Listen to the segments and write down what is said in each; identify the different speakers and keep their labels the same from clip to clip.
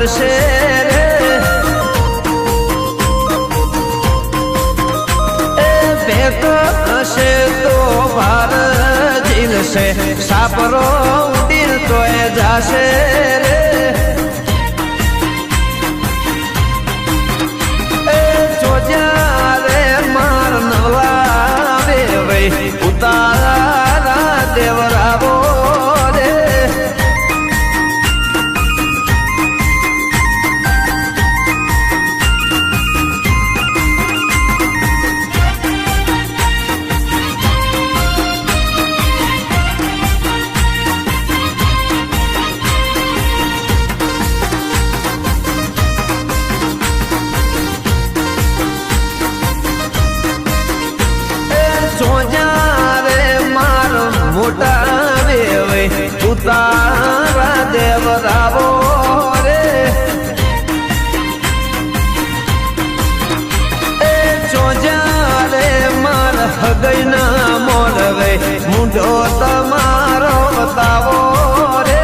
Speaker 1: ચોડશે રે એ ભેગ હશે તો ભાર ઝીલશે સાપરો ઉડીર તોય જાશે રે એ જોજ્યા રે માર નવલા વે ઉતારા દેવરાવો રે મોટા વેવે ઉતારા દેવરાવો રે એ ચોજા રે માર હગઈ ના મોડવે મુંડો તમારો બતાવો રે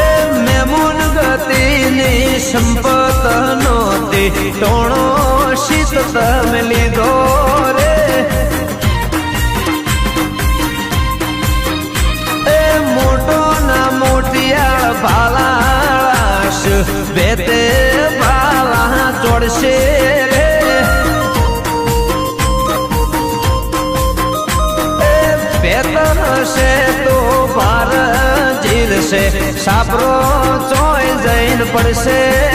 Speaker 1: એ મેમુન ગતિની સંપત નોતી ટોણો શીત તમે લીધો ભાલાશ બેતે ભાલા ચોડશે રે બેત હશે તો ભાર ઝીલશે સાપરો ચોય જઈને પડશે